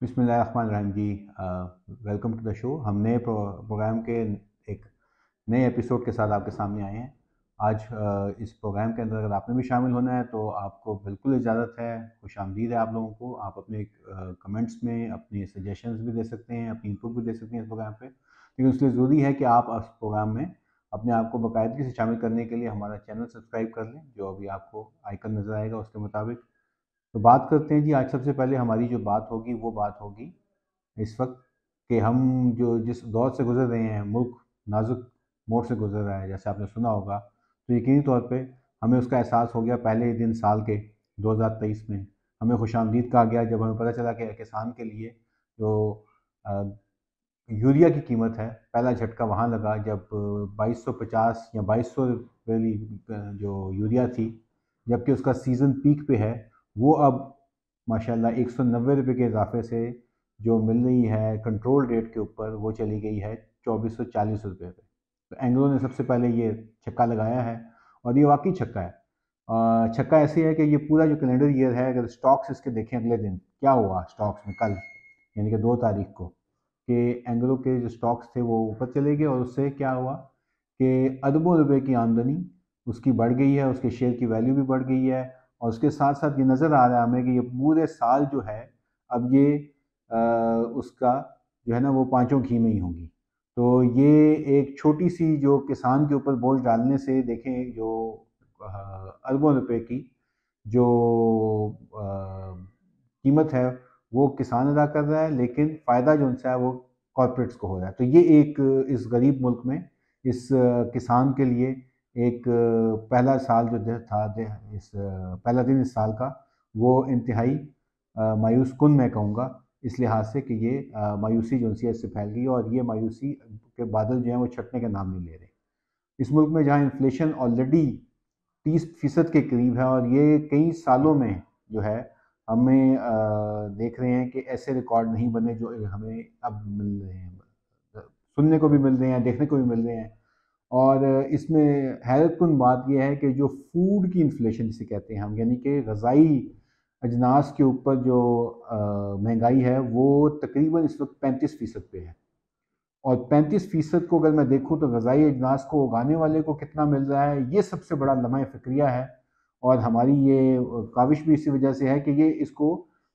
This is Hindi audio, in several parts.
बिस्मिल्लाहिर्रहमानिर्रहीम जी। Welcome to the show. हम नए प्रोग्राम के एक नए एपिसोड के साथ आपके सामने आए हैं। आज इस प्रोग्राम के अंदर अगर आपने भी शामिल होना है तो आपको बिल्कुल इजाज़त है। खुशामदीद है आप लोगों को। आप अपने कमेंट्स में अपनी सजेशंस भी दे सकते हैं, अपनी इनपुट भी दे सकते हैं इस प्रोग्राम पे, लेकिन उसके लिए ज़रूरी है कि आप इस प्रोग्राम में अपने आप को बाकायदगी से शामिल करने के लिए हमारा चैनल सब्सक्राइब कर लें, जो अभी आपको आइकन नज़र आएगा उसके मुताबिक। तो बात करते हैं जी। आज सबसे पहले हमारी जो बात होगी वो बात होगी इस वक्त कि हम जो जिस दौर से गुजर रहे हैं, मुल्क नाजुक मोड़ से गुजर रहा है, जैसे आपने सुना होगा। तो यकीनी तौर पे हमें उसका एहसास हो गया पहले ही दिन साल के 2023 में। हमें खुशामदीद कहा गया जब हमें पता चला कि किसान के लिए जो अ, यूरिया की कीमत है, पहला झटका वहाँ लगा जब 2250 या 2200 वाली जो यूरिया थी, जबकि उसका सीज़न पीक पे है, वो अब माशाल्लाह 190 रुपये के इजाफे से जो मिल रही है कंट्रोल रेट के ऊपर, वो चली गई है 2440 रुपये पे। तो एंग्लो ने सबसे पहले ये छक्का लगाया है, और ये वाकई छक्का है। छक्का ऐसे है कि ये पूरा जो कैलेंडर ईयर है, अगर स्टॉक्स इसके देखें अगले दिन क्या हुआ स्टॉक्स में कल, यानी कि 2 तारीख को, कि एंग्लो के जो स्टॉक्स थे वो ऊपर चले गए, और उससे क्या हुआ कि अरबों रुपए की आमदनी उसकी बढ़ गई है, उसके शेयर की वैल्यू भी बढ़ गई है। और उसके साथ साथ ये नज़र आ रहा है हमें कि ये पूरे साल जो है, अब ये उसका जो है ना वो पाँचों घी में ही होंगी। तो ये एक छोटी सी जो किसान के ऊपर बोझ डालने से देखें, जो अरबों रुपए की जो कीमत है वो किसान अदा कर रहा है, लेकिन फ़ायदा जो उनसे है वो कॉरपोरेट्स को हो रहा है। तो ये एक इस गरीब मुल्क में इस किसान के लिए एक पहला साल जो था, इस पहला दिन इस साल का, वो इंतहाई मायूस कुन मैं कहूँगा, इस लिहाज से कि ये मायूसी जो उनसी इससे फैल गई, और ये मायूसी के बादल जो हैं वो छटने का नाम नहीं ले रहे। इस मुल्क में जहाँ इन्फ्लेशन ऑलरेडी 30% के करीब है, और ये कई सालों में जो है हमें देख रहे हैं कि ऐसे रिकॉर्ड नहीं बने जो हमें अब मिल रहे हैं, सुनने को भी मिल रहे हैं, देखने को भी मिल रहे हैं। और इसमें हैरतकुन बात यह है कि जो फूड की इन्फ्लेशन जिसे कहते हैं हम, यानी कि ग़ज़ाई अजनास के ऊपर जो महंगाई है, वो तकरीबन इस वक्त 35% पे है। और 35% को अगर मैं देखूँ तो ग़ज़ाई अजनास को उगाने वाले को कितना मिल रहा है, ये सबसे बड़ा लम्हा फ़िक्रिया है। और हमारी ये काविश भी इसी वजह से है कि ये इसको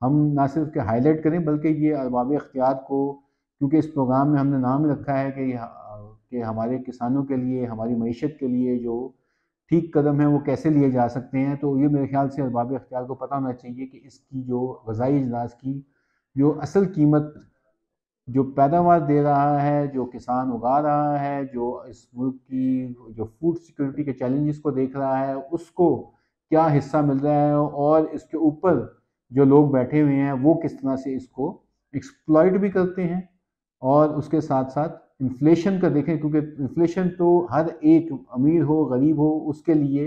हम ना सिर्फ के हाईलाइट करें, बल्कि ये अरबाब इख्तियार को, क्योंकि इस प्रोग्राम में हमने नाम रखा है कि हमारे किसानों के लिए, हमारी मईशत के लिए जो ठीक कदम है वो कैसे लिए जा सकते हैं। तो ये मेरे ख्याल से अरबाब इख्तियार को पता होना चाहिए कि इसकी जो ग़ज़ाई अजनास की जो असल कीमत, जो पैदावार दे रहा है, जो किसान उगा रहा है, जो इस मुल्क की जो फूड सिक्योरिटी के चैलेंजेस को देख रहा है, उसको क्या हिस्सा मिल रहा है, और इसके ऊपर जो लोग बैठे हुए हैं वो किस तरह से इसको एक्सप्लॉइट भी करते हैं। और उसके साथ साथ इन्फ्लेशन का देखें, क्योंकि इन्फ्लेशन तो हर एक अमीर हो गरीब हो उसके लिए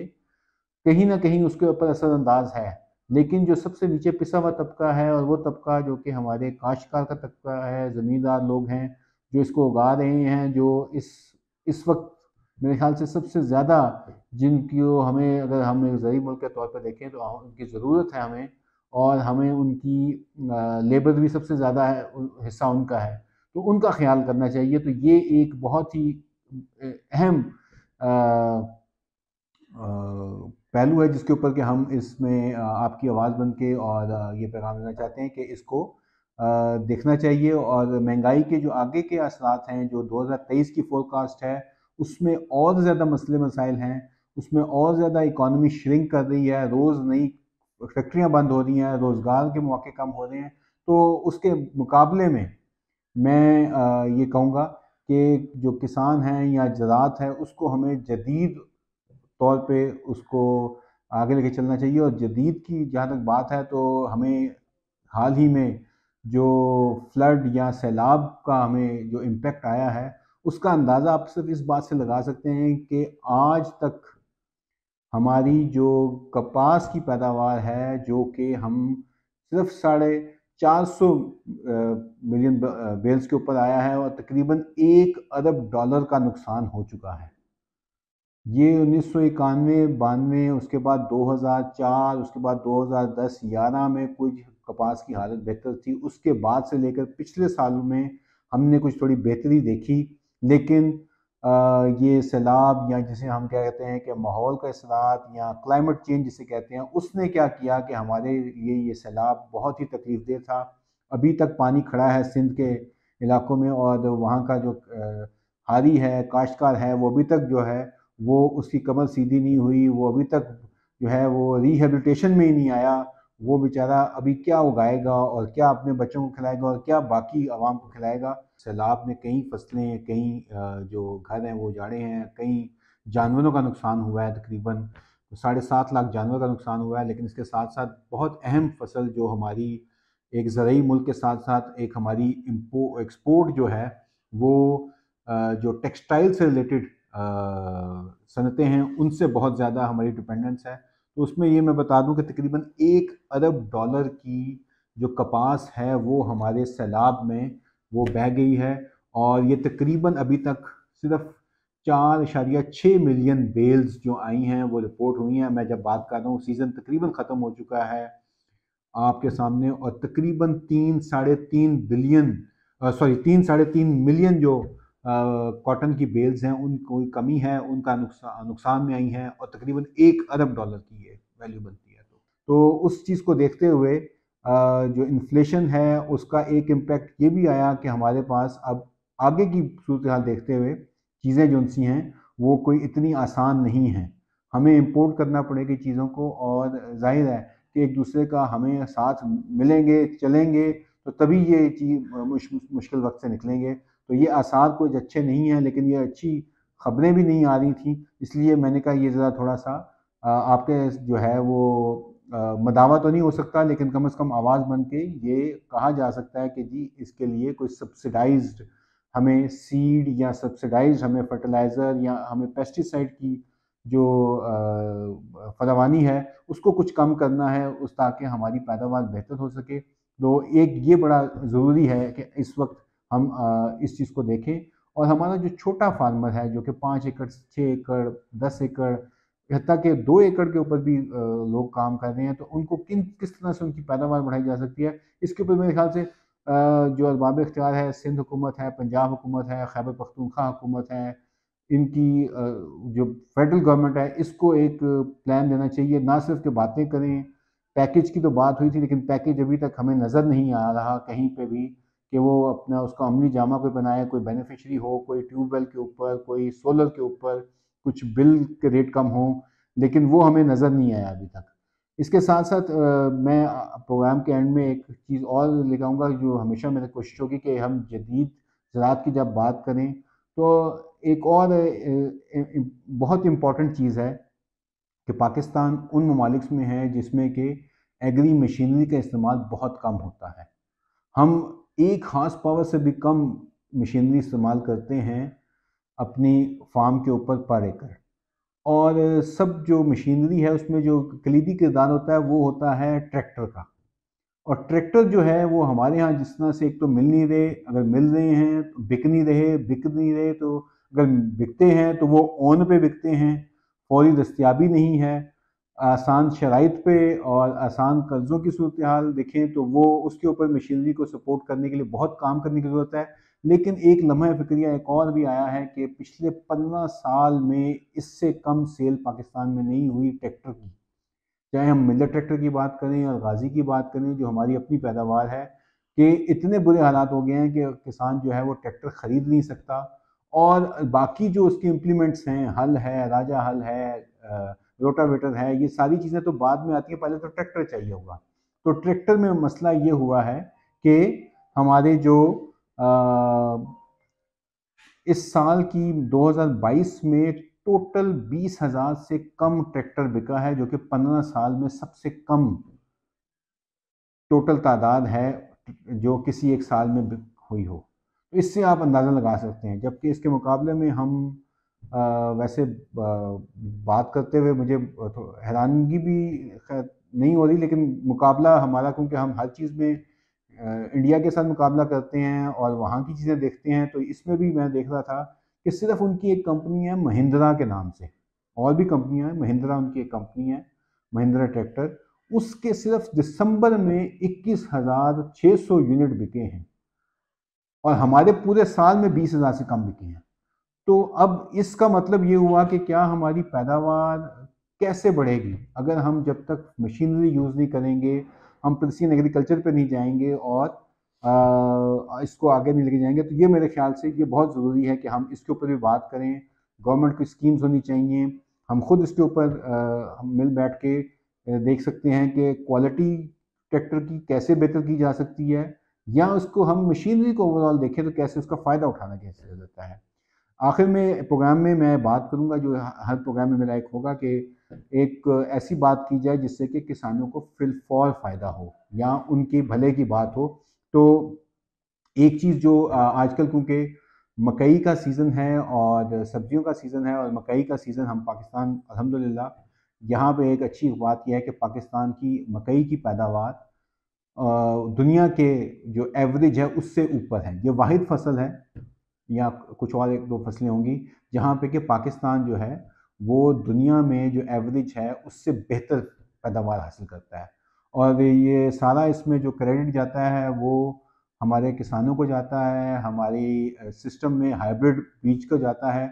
कहीं ना कहीं उसके ऊपर असरअंदाज है। लेकिन जो सबसे नीचे पिसा हुआ तबका है, और वो तबका जो कि हमारे काश्तकार का तबका है, ज़मींदार लोग हैं जो इसको उगा रहे हैं, जो इस वक्त मेरे ख्याल से सबसे ज़्यादा जिनकी हमें, अगर हम एक ज़रीब मुल्क के तौर पर देखें तो उनकी ज़रूरत है हमें, और हमें उनकी लेबर भी सबसे ज़्यादा है, हिस्सा उनका है, तो उनका ख्याल करना चाहिए। तो ये एक बहुत ही अहम पहलू है जिसके ऊपर कि हम इसमें आपकी आवाज़ बन के और ये पैगाम देना चाहते हैं कि इसको देखना चाहिए। और महंगाई के जो आगे के असरात हैं, जो 2023 की फोरकास्ट है, उसमें और ज़्यादा मसले मसाइल हैं, उसमें और ज़्यादा इकॉनमी श्रिंक कर रही है, रोज़ नई फैक्ट्रियाँ बंद हो रही हैं, रोज़गार के मौके कम हो रहे हैं। तो उसके मुकाबले में मैं ये कहूँगा कि जो किसान हैं या ज़राअत है, उसको हमें जदीद तौर पे उसको आगे लेके चलना चाहिए। और जदीद की जहाँ तक बात है, तो हमें हाल ही में जो फ्लड या सैलाब का हमें जो इम्पेक्ट आया है, उसका अंदाज़ा आप सिर्फ इस बात से लगा सकते हैं कि आज तक हमारी जो कपास की पैदावार है, जो कि हम सिर्फ 450 मिलियन बेल्स के ऊपर आया है, और तकरीबन $1 अरब का नुकसान हो चुका है। ये 1991-92, उसके बाद 2004, उसके बाद 2010-11 में कुछ कपास की हालत बेहतर थी। उसके बाद से लेकर पिछले सालों में हमने कुछ थोड़ी बेहतरी देखी, लेकिन ये सैलाब या जिसे हम क्या कहते हैं कि माहौल का असरात या क्लाइमेट चेंज जिसे कहते हैं, उसने क्या किया कि हमारे लिए ये सैलाब बहुत ही तकलीफदेह था। अभी तक पानी खड़ा है सिंध के इलाकों में, और वहाँ का जो हारी है, काश्तकार है, वो अभी तक जो है वो उसकी कमर सीधी नहीं हुई, वो अभी तक जो है वो रिहेबिलिटेशन में ही नहीं आया। वो बेचारा अभी क्या उगाएगा और क्या अपने बच्चों को खिलाएगा और क्या बाकी आवाम को खिलाएगा। सैलाब ने कई फसलें, कई जो घर हैं वो उजाड़े हैं, कई जानवरों का नुकसान हुआ है, तकरीबन 7.5 लाख जानवर का नुकसान हुआ है। लेकिन इसके साथ साथ बहुत अहम फसल जो हमारी एक ज़रूरी मुल्क के साथ साथ एक हमारी एक्सपोर्ट जो है वो जो टेक्सटाइल से रिलेटेड सनतें हैं, उनसे बहुत ज़्यादा हमारी डिपेंडेंस है। तो उसमें ये मैं बता दूं कि तकरीबन $1 अरब की जो कपास है वो हमारे सैलाब में वो बह गई है, और ये तकरीबन अभी तक सिर्फ 4.6 मिलियन बेल्स जो आई हैं वो रिपोर्ट हुई हैं। मैं जब बात कर रहा हूँ सीज़न तकरीबन ख़त्म हो चुका है आपके सामने, और तकरीबन 3 साढ़े 3 मिलियन जो कॉटन की बेल्स हैं उनको कमी है, उनका नुकसान में आई हैं, और तकरीबन $1 अरब की ये वैल्यू बनती है। तो उस चीज़ को देखते हुए जो इन्फ्लेशन है उसका एक इम्पेक्ट ये भी आया कि हमारे पास अब आगे की सूरत हाल देखते हुए चीज़ें जो सी हैं वो कोई इतनी आसान नहीं हैं। हमें इम्पोर्ट करना पड़ेगी चीज़ों को, और जाहिर है कि एक दूसरे का हमें साथ मिलेंगे चलेंगे तो तभी ये चीज़ मुश्किल वक्त से निकलेंगे। तो ये आसार कुछ अच्छे नहीं हैं, लेकिन ये अच्छी खबरें भी नहीं आ रही थी, इसलिए मैंने कहा ये ज़रा थोड़ा सा आपके जो है वो मदावा तो नहीं हो सकता, लेकिन कम से कम आवाज़ बन के ये कहा जा सकता है कि जी इसके लिए कोई सब्सिडाइज्ड हमें सीड या सब्सिडाइज्ड हमें फर्टिलाइज़र या हमें पेस्टिसाइड की जो फरावानी है उसको कुछ कम करना है, उस ताकि हमारी पैदावार बेहतर हो सके। तो एक ये बड़ा ज़रूरी है कि इस वक्त हम इस चीज़ को देखें, और हमारा जो छोटा फार्मर है जो कि 5 एकड़, 6 एकड़, 10 एकड़, हत्ता कि 2 एकड़ के ऊपर भी लोग काम कर रहे हैं, तो उनको किस तरह से उनकी पैदावार बढ़ाई जा सकती है, इसके ऊपर मेरे ख्याल से जो अरबाब इख्तियार है, सिंध हुकूमत है, पंजाब हुकूमत है, खैबर पख्तूनख्वा हुकूमत है, इनकी जो फेडरल गवर्नमेंट है इसको एक प्लान देना चाहिए। ना सिर्फ कि बातें करें, पैकेज की तो बात हुई थी लेकिन पैकेज अभी तक हमें नज़र नहीं आ रहा कहीं पे भी कि वो अपना उसका अमली जामा कोई बनाए, कोई बेनिफिशरी हो, कोई ट्यूबवेल के ऊपर, कोई सोलर के ऊपर, कुछ बिल के रेट कम हो, लेकिन वो हमें नज़र नहीं आया अभी तक। इसके साथ साथ मैं प्रोग्राम के एंड में एक चीज़ और लेकर आऊँगा जो हमेशा मेरी कोशिश होगी कि हम जदीद ज़राअत की जब बात करें तो एक और बहुत इम्पॉर्टेंट चीज़ है कि पाकिस्तान उन ममालिक में है जिसमें कि एग्री मशीनरी का इस्तेमाल बहुत कम होता है। हम 1 हॉर्स पावर से भी कम मशीनरी इस्तेमाल करते हैं अपनी फार्म के ऊपर पर एकड़, और सब जो मशीनरी है उसमें जो कलीदी किरदार होता है वो होता है ट्रैक्टर का। और ट्रैक्टर जो है वो हमारे यहाँ जिस तरह से एक तो मिल नहीं रहे, अगर मिल रहे हैं तो बिक नहीं रहे, तो अगर बिकते हैं तो वो ओन पे बिकते हैं, फौरी दस्तियाबी नहीं है, आसान शराइत पे और आसान कर्ज़ों की सूरत हाल देखें तो वो उसके ऊपर मशीनरी को सपोर्ट करने के लिए बहुत काम करने की ज़रूरत है। लेकिन एक लम्हा फ़िक्रिया एक और भी आया है कि पिछले 15 साल में इससे कम सेल पाकिस्तान में नहीं हुई ट्रैक्टर की। चाहे हम मिलर ट्रैक्टर की बात करें और गाजी की बात करें जो हमारी अपनी पैदावार है, कि इतने बुरे हालात हो गए हैं कि किसान जो है वो ट्रैक्टर ख़रीद नहीं सकता, और बाकी जो उसके इम्प्लीमेंट्स हैं, हल है, राजा हल है, रोटावेटर है, ये सारी चीज़ें तो बाद में आती हैं, पहले तो ट्रैक्टर चाहिए होगा। तो ट्रैक्टर में मसला ये हुआ है कि हमारे जो इस साल की 2022 में टोटल 20,000 से कम ट्रैक्टर बिका है, जो कि 15 साल में सबसे कम टोटल तादाद है जो किसी एक साल में हुई हो। तो इससे आप अंदाज़ा लगा सकते हैं, जबकि इसके मुकाबले में हम वैसे बात करते हुए मुझे हैरानगी भी खैर नहीं हो रही, लेकिन मुकाबला हमारा, क्योंकि हम हर चीज़ में इंडिया के साथ मुकाबला करते हैं और वहाँ की चीज़ें देखते हैं, तो इसमें भी मैं देख रहा था कि सिर्फ उनकी एक कंपनी है महिंद्रा के नाम से, और भी कंपनियां हैं, महिंद्रा उनकी एक कंपनी है, महिंद्रा ट्रैक्टर, उसके सिर्फ दिसंबर में 21,600 यूनिट बिके हैं और हमारे पूरे साल में 20,000 से कम बिके हैं। तो अब इसका मतलब ये हुआ कि क्या हमारी पैदावार कैसे बढ़ेगी अगर हम जब तक मशीनरी यूज़ नहीं करेंगे, हम प्रिसीजन एग्रीकल्चर पे नहीं जाएंगे और इसको आगे नहीं लेके जाएंगे। तो ये मेरे ख्याल से ये बहुत ज़रूरी है कि हम इसके ऊपर भी बात करें। गवर्नमेंट की स्कीम्स होनी चाहिए, हम खुद इसके ऊपर हम मिल बैठ के देख सकते हैं कि क्वालिटी ट्रैक्टर की कैसे बेहतर की जा सकती है, या उसको हम मशीनरी को ओवरऑल देखें तो कैसे उसका फ़ायदा उठाना कैसे जाता है। आखिर में प्रोग्राम में मैं बात करूंगा, जो हर प्रोग्राम में मेरा एक होगा कि एक ऐसी बात की जाए जिससे कि किसानों को फिलफॉर फ़ायदा हो या उनके भले की बात हो। तो एक चीज़ जो आजकल, क्योंकि मकई का सीज़न है और सब्जियों का सीज़न है और मकई का सीज़न हम पाकिस्तान अल्हम्दुलिल्लाह, यहाँ पे एक अच्छी बात यह है कि पाकिस्तान की मकई की पैदावार दुनिया के जो एवरेज है उससे ऊपर है। ये वाहिद फसल है या कुछ और एक दो फसलें होंगी जहाँ पे कि पाकिस्तान जो है वो दुनिया में जो एवरेज है उससे बेहतर पैदावार हासिल करता है। और ये सारा इसमें जो क्रेडिट जाता है वो हमारे किसानों को जाता है, हमारी सिस्टम में हाइब्रिड बीज को जाता है।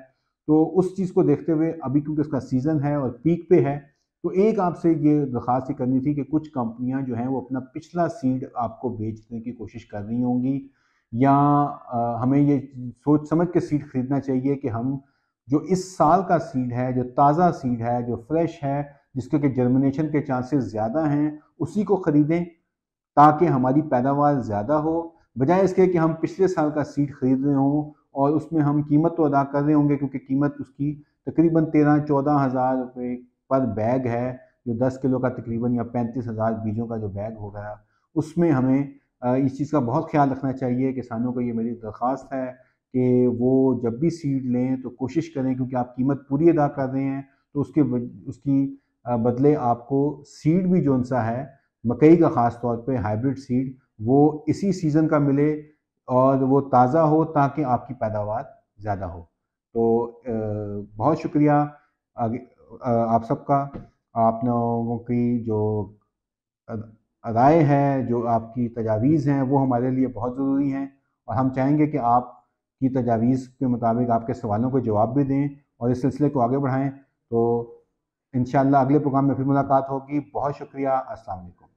तो उस चीज़ को देखते हुए अभी क्योंकि उसका सीज़न है और पीक पे है, तो एक आपसे ये दरख्वास्त ही करनी थी कि कुछ कंपनियां जो हैं वो अपना पिछला सीड आपको बेचने की कोशिश कर रही होंगी, या हमें ये सोच समझ के सीड खरीदना चाहिए कि हम जो इस साल का सीड है, जो ताज़ा सीड है, जो फ्रेश है, जिसके कि जर्मिनेशन के चांसेस ज़्यादा हैं, उसी को ख़रीदें ताकि हमारी पैदावार ज़्यादा हो, बजाय इसके कि हम पिछले साल का सीड खरीद रहे हों और उसमें हम कीमत तो अदा कर रहे होंगे क्योंकि कीमत उसकी तकरीबन 13-14 हज़ार रुपये पर बैग है, जो 10 किलो का तकरीबन, या 35,000 बीजों का जो बैग हो गया, उसमें हमें इस चीज़ का बहुत ख्याल रखना चाहिए। किसानों को ये मेरी दरख्वास्त है कि वो जब भी सीड लें तो कोशिश करें, क्योंकि आप कीमत पूरी अदा कर रहे हैं तो उसकी बदले आपको सीड भी जौन सा है मकई का, ख़ास तौर पे हाइब्रिड सीड, वो इसी सीज़न का मिले और वो ताज़ा हो ताकि आपकी पैदावार ज़्यादा हो। तो बहुत शुक्रिया आप सबका। आप लोगों की जो राय है, जो आपकी तजावीज़ हैं, वो हमारे लिए बहुत ज़रूरी हैं और हम चाहेंगे कि आपकी तजावीज़ के मुताबिक आपके सवालों के जवाब भी दें और इस सिलसिले को आगे बढ़ाएं। तो इंशाअल्लाह अगले प्रोग्राम में फिर मुलाकात होगी। बहुत शुक्रिया। अस्सलाम वालेकुम।